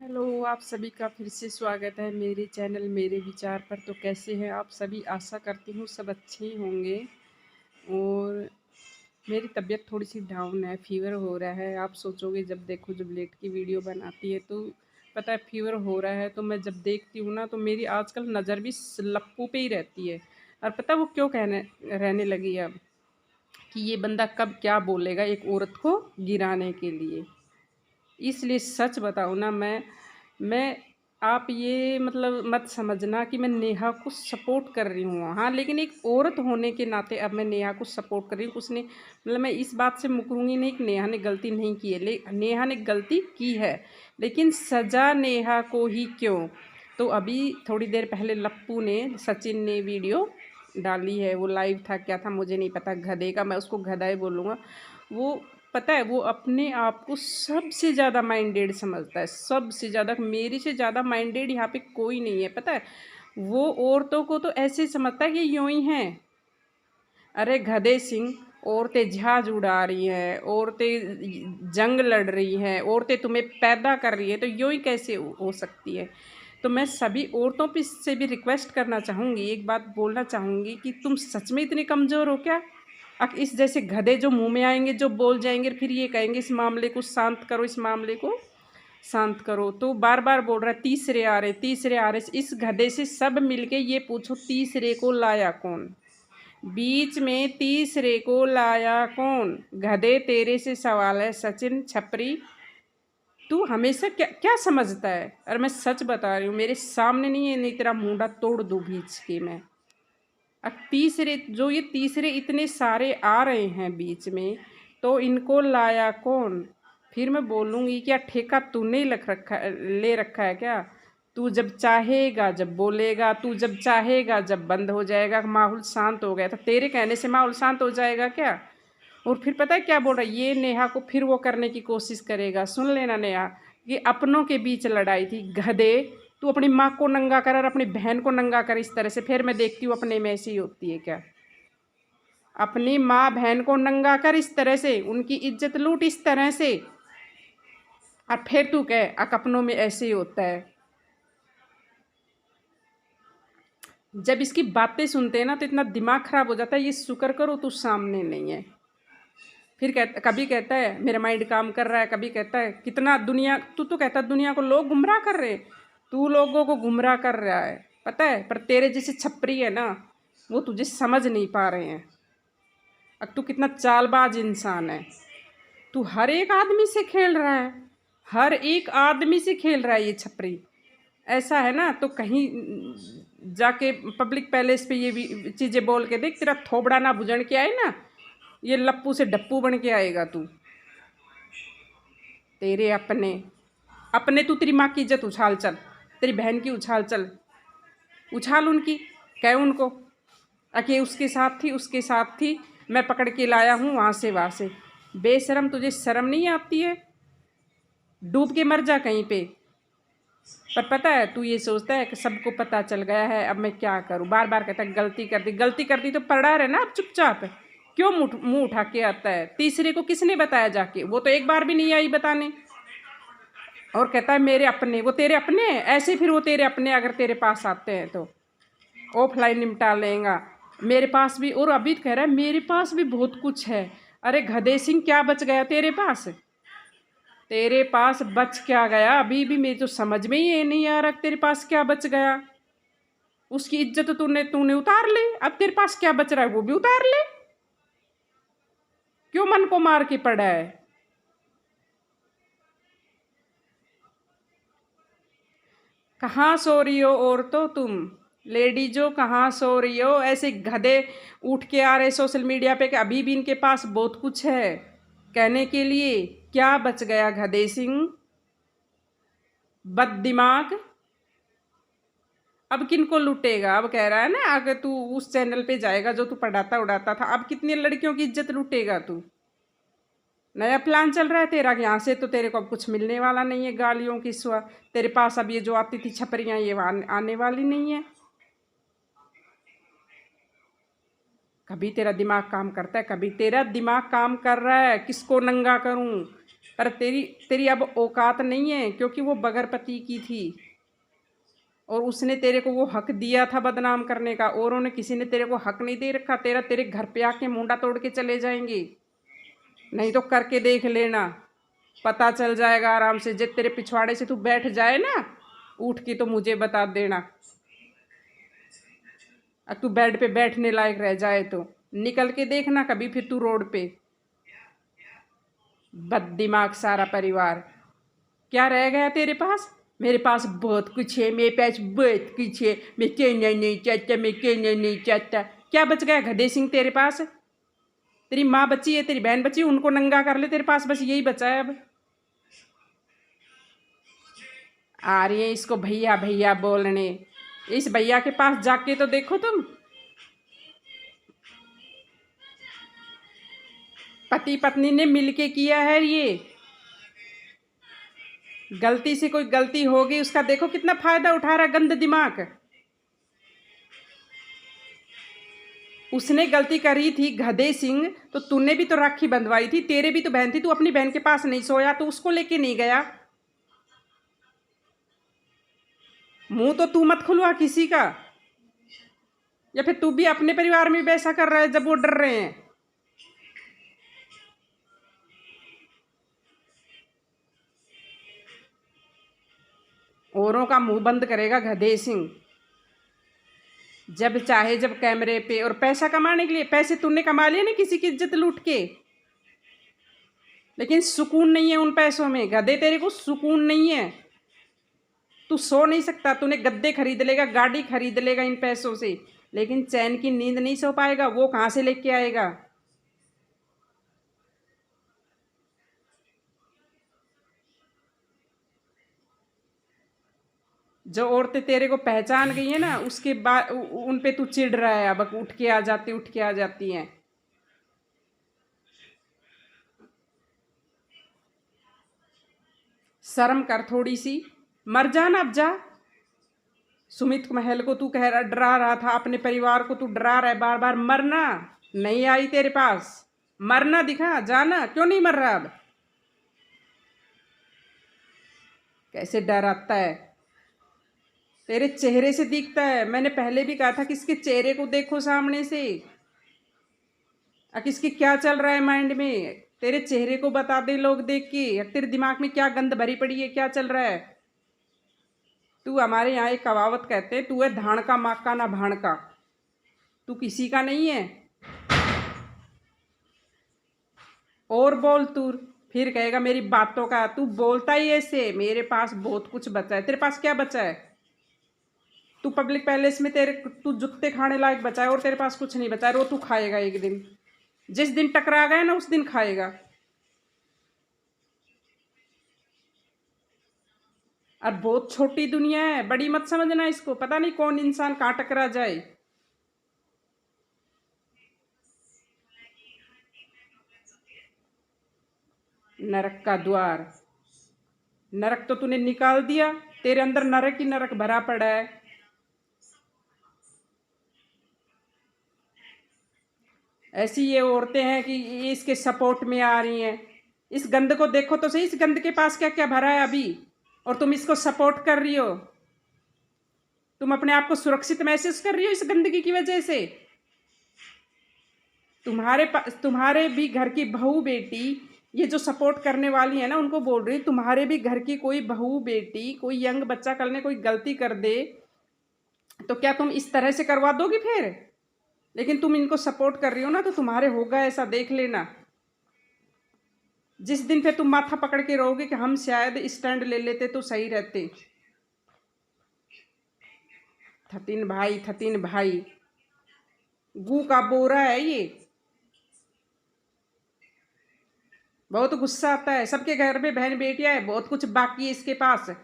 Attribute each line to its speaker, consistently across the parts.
Speaker 1: Hello, आप सभी का फिर से स्वागत है मेरे चैनल मेरे विचार पर। तो कैसे हैं आप सभी? आशा करती हूँ सब अच्छे ही होंगे। और मेरी तबीयत थोड़ी सी डाउन है, फीवर हो रहा है। आप सोचोगे जब देखो जब लेट की वीडियो बनाती है तो पता है फीवर हो रहा है। तो मैं जब देखती हूँ ना तो मेरी आजकल नज़र भी लप्पू पे ही रहती है। और पता है वो क्यों कहने रहने लगी है अब कि ये बंदा कब क्या बोलेगा एक औरत को गिराने के लिए। इसलिए सच बताऊँ ना, मैं आप ये मतलब मत समझना कि मैं नेहा को सपोर्ट कर रही हूँ। हाँ, लेकिन एक औरत होने के नाते अब मैं नेहा को सपोर्ट कर रही हूँ। उसने मतलब मैं इस बात से मुकरूँगी नहीं कि नेहा ने गलती नहीं की है। नेहा ने गलती की है, लेकिन सज़ा नेहा को ही क्यों? तो अभी थोड़ी देर पहले लप्पू ने, सचिन ने वीडियो डाली है। वो लाइव था क्या था मुझे नहीं पता, गधे का, मैं उसको गधा ही बोलूँगा। वो पता है वो अपने आप को सबसे ज़्यादा माइंडेड समझता है, सबसे ज़्यादा। मेरे से ज़्यादा माइंडेड यहाँ पे कोई नहीं है। पता है वो औरतों को तो ऐसे समझता है कि यूं ही हैं। अरे गधे सिंह, औरतें जहाज उड़ा रही हैं, औरतें जंग लड़ रही हैं, औरतें तुम्हें पैदा कर रही है, तो यूं ही कैसे हो सकती है? तो मैं सभी औरतों पे से भी रिक्वेस्ट करना चाहूँगी, एक बात बोलना चाहूँगी कि तुम सच में इतनी कमज़ोर हो क्या? इस जैसे गधे जो मुंह में आएंगे, जो बोल जाएंगे, फिर ये कहेंगे इस मामले को शांत करो, इस मामले को शांत करो। तो बार बार बोल रहा है तीसरे आ रहे, तीसरे आ रहे। इस गधे से सब मिलके ये पूछो तीसरे को लाया कौन? बीच में तीसरे को लाया कौन? गधे, तेरे से सवाल है सचिन छपरी। तू हमेशा क्या क्या समझता है? और मैं सच बता रही हूँ, मेरे सामने नहीं है, नहीं तेरा मुंडा तोड़ दूँ बीच के मैं। अब तीसरे, जो ये तीसरे इतने सारे आ रहे हैं बीच में, तो इनको लाया कौन? फिर मैं बोलूँगी क्या ठेका तूने ले रखा है क्या? तू जब चाहेगा जब बोलेगा, तू जब चाहेगा जब बंद हो जाएगा। माहौल शांत हो गया था, तेरे कहने से माहौल शांत हो जाएगा क्या? और फिर पता है क्या बोल रहा है ये नेहा को, फिर वो करने की कोशिश करेगा। सुन लेना नेहा, ये अपनों के बीच लड़ाई थी। गधे, तू अपनी माँ को नंगा कर और अपनी बहन को नंगा कर इस तरह से, फिर मैं देखती हूँ अपने में ऐसी होती है क्या। अपनी माँ बहन को नंगा कर इस तरह से, उनकी इज्जत लूट इस तरह से, और फिर तू कह अपनों में ऐसे ही होता है। जब इसकी बातें सुनते हैं ना तो इतना दिमाग खराब हो जाता है। ये शुक्र करो तू सामने नहीं है। फिर कभी कहता है मेरा माइंड काम कर रहा है, कभी कहता है कितना दुनिया, तू तो कहता है दुनिया को लोग गुमराह कर रहे। तू लोगों को गुमराह कर रहा है पता है, पर तेरे जैसे छपरी है ना, वो तुझे समझ नहीं पा रहे हैं। अब तू कितना चालबाज इंसान है। तू हर एक आदमी से खेल रहा है, हर एक आदमी से खेल रहा है ये छपरी। ऐसा है ना तो कहीं जाके पब्लिक पैलेस पे ये भी चीज़ें बोल के देख, तेरा थोबड़ा ना बुजण के आए ना, ये लप्पू से डप्पू बन के आएगा तू। तेरे अपने अपने तू तेरी माँ की इज्जत उछाल चल, तेरी बहन की उछाल चल, उछाल उनकी, कह उनको अके उसके साथ थी, उसके साथ थी, मैं पकड़ के लाया हूँ वहाँ से वहाँ से। बेशरम, तुझे शर्म नहीं आती है? डूब के मर जा कहीं पे। पर पता है तू ये सोचता है कि सबको पता चल गया है, अब मैं क्या करूँ? बार बार कहता है गलती कर दी, गलती कर दी तो पड़ा रहे ना अब चुपचाप। क्यों मुँह उठा के आता है? तीसरे को किसने बताया जाके? वो तो एक बार भी नहीं आई बताने। और कहता है मेरे अपने, वो तेरे अपने हैं ऐसे? फिर वो तेरे अपने अगर तेरे पास आते हैं तो ऑफलाइन निपटा लेगा। मेरे पास भी, और अभी तो कह रहा है मेरे पास भी बहुत कुछ है। अरे गधे सिंह, क्या बच गया तेरे पास? तेरे पास बच क्या गया? अभी भी मेरे तो समझ में ही ये नहीं आ रहा तेरे पास क्या बच गया। उसकी इज्जत तूने तूने उतार ली, अब तेरे पास क्या बच रहा है वो भी उतार ले। क्यों मन को मार के पड़ा है? कहाँ सो रही हो औरतों तुम? लेडीजो कहाँ सो रही हो? ऐसे गधे उठ के आ रहे सोशल मीडिया पे कि अभी भी इनके पास बहुत कुछ है कहने के लिए। क्या बच गया गधे सिंह, बद दिमाग? अब किन को लूटेगा? अब कह रहा है ना आगे तू उस चैनल पे जाएगा जो तू पढ़ाता उड़ाता था, अब कितनी लड़कियों की इज्जत लूटेगा तू? नया प्लान चल रहा है तेरा कि यहाँ से तो तेरे को अब कुछ मिलने वाला नहीं है, गालियों की स्वा। तेरे पास अब ये जो आती थी छपरियाँ ये आने वाली नहीं है। कभी तेरा दिमाग काम करता है, कभी तेरा दिमाग काम कर रहा है किसको नंगा करूं, पर तेरी तेरी अब औकात नहीं है, क्योंकि वो बगैर पति की थी और उसने तेरे को वो हक दिया था बदनाम करने का, औरों ने किसी ने तेरे को हक नहीं दे रखा। तेरे घर पे आके मुंडा तोड़ के चले जाएंगे। नहीं तो करके देख लेना, पता चल जाएगा आराम से। जब तेरे पिछवाड़े से तू बैठ जाए ना उठ के, तो मुझे बता देना। अब तू बेड पे बैठने लायक रह जाए तो निकल के देखना कभी फिर तू रोड पे। बददिमाग सारा परिवार। क्या रह गया तेरे पास? मेरे पास बहुत कुछ है, मेरे पास बहुत कुछ है, मैं कहना नहीं चाहता, मैं कहना नहीं चाहता। क्या बच गया गधे सिंह तेरे पास? तेरी माँ बची है, तेरी बहन बची है, उनको नंगा कर ले। तेरे पास बस यही बचा है अब। आ रही है इसको भैया भैया बोलने। इस भैया के पास जाके तो देखो तुम। पति पत्नी ने मिलके किया है ये। गलती से कोई गलती होगी उसका देखो कितना फायदा उठा रहा गंद दिमाग। उसने गलती करी थी गधे सिंह, तो तूने भी तो राखी बंधवाई थी, तेरे भी तो बहन थी। तू अपनी बहन के पास नहीं सोया तो उसको लेके नहीं गया। मुंह तो तू मत खुलवा किसी का, या फिर तू भी अपने परिवार में वैसा कर रहा है जब वो डर रहे हैं। औरों का मुंह बंद करेगा गधे सिंह जब चाहे, जब कैमरे पे। और पैसा कमाने के लिए, पैसे तूने कमा लिए ना किसी की इज्जत लूट के, लेकिन सुकून नहीं है उन पैसों में। गधे तेरे को सुकून नहीं है। तू सो नहीं सकता। तूने गद्दे खरीद लेगा, गाड़ी खरीद लेगा इन पैसों से, लेकिन चैन की नींद नहीं सो पाएगा। वो कहाँ से लेके आएगा? जो औरतें तेरे को पहचान गई है ना, उसके बाद उन पे तू चिढ़ रहा है। अब उठ के आ जाती, उठ के आ जाती हैं। शर्म कर थोड़ी सी। मर जा ना अब जा। सुमित महल को तू कह रहा, डरा रहा था, अपने परिवार को तू डरा रहा है बार बार। मरना नहीं आई तेरे पास, मरना दिखा जाना। क्यों नहीं मर रहा अब? कैसे डर आता है तेरे चेहरे से दिखता है। मैंने पहले भी कहा था कि इसके चेहरे को देखो सामने से, किसकी क्या चल रहा है माइंड में। तेरे चेहरे को बता दे लोग देख के, तेरे दिमाग में क्या गंद भरी पड़ी है, क्या चल रहा है। तू हमारे यहाँ एक कहावत कहते हैं, तू है धान का माँ का ना भाण का। तू किसी का नहीं है। और बोल तू, फिर कहेगा मेरी बातों का। तू बोलता ही ऐसे। मेरे पास बहुत कुछ बचा है। तेरे पास क्या बचा है? तू पब्लिक पैलेस में तू जूते खाने लायक बचा है, और तेरे पास कुछ नहीं बचा है। रो तू खाएगा एक दिन, जिस दिन टकरा गया ना उस दिन खाएगा। और बहुत छोटी दुनिया है, बड़ी मत समझना इसको। पता नहीं कौन इंसान कहाँ टकरा जाए। नरक का द्वार, नरक तो तूने निकाल दिया। तेरे अंदर नरक ही नरक भरा पड़ा है। ऐसी ये औरतें हैं कि ये इसके सपोर्ट में आ रही हैं। इस गंद को देखो तो सही, इस गंद के पास क्या क्या भरा है अभी, और तुम इसको सपोर्ट कर रही हो। तुम अपने आप को सुरक्षित महसूस कर रही हो इस गंदगी की वजह से। तुम्हारे भी घर की बहू बेटी, ये जो सपोर्ट करने वाली है ना, उनको बोल रही, तुम्हारे भी घर की कोई बहू बेटी, कोई यंग बच्चा कल ने कोई गलती कर दे तो क्या तुम इस तरह से करवा दोगी फिर? लेकिन तुम इनको सपोर्ट कर रही हो ना, तो तुम्हारे होगा ऐसा, देख लेना। जिस दिन फिर तुम माथा पकड़ के रहोगे कि हम शायद स्टैंड ले लेते तो सही रहते। थतिन भाई गू का बोरा है ये। बहुत गुस्सा आता है। सबके घर में बहन बेटियां है, बहुत कुछ बाकी है इसके पास।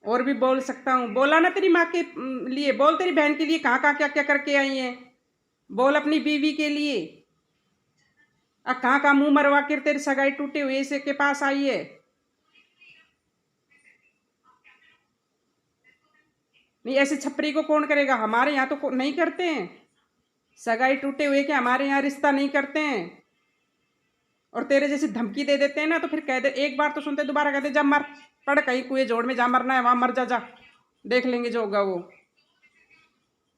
Speaker 1: और भी बोल सकता हूँ। बोला ना तेरी माँ के लिए, बोल तेरी बहन के लिए कहाँ कहाँ क्या क्या करके आई है। बोल अपनी बीवी के लिए कहाँ कहाँ मुंह मरवा कर तेरी सगाई टूटे हुए से के पास आई है। नहीं, ऐसे छपरी को कौन करेगा? हमारे यहाँ तो नहीं करते हैं। सगाई टूटे हुए के हमारे यहाँ रिश्ता नहीं करते हैं। और तेरे जैसे धमकी दे देते हैं ना, तो फिर कह दे, एक बार तो सुनते दोबारा कहते जा मर, पड़ कहीं कुएं जोड़ में जा, मरना है वहां मर जा, जा देख लेंगे जो होगा वो।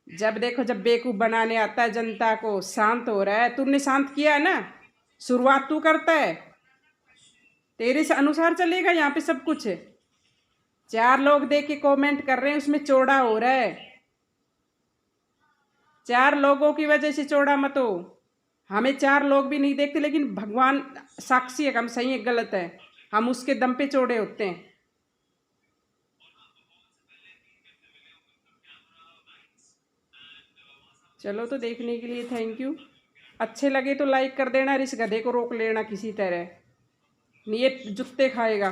Speaker 1: जब देखो जब बेवकूफ बनाने आता है जनता को, शांत हो रहा है, तूने शांत किया है ना, शुरुआत तू करता है, तेरे से अनुसार चलेगा यहाँ पे सब कुछ। 4 लोग देख के कमेंट कर रहे हैं, उसमें चौड़ा हो रहा है। 4 लोगों की वजह से चौड़ा मत हो। हमें 4 लोग भी नहीं देखते, लेकिन भगवान साक्षी है, हम सही है गलत है, हम उसके दम पे चौड़े होते हैं। चलो, तो देखने के लिए थैंक यू। अच्छे लगे तो लाइक कर देना, इस गधे को रोक लेना किसी तरह, नहीं ये जुत्ते खाएगा।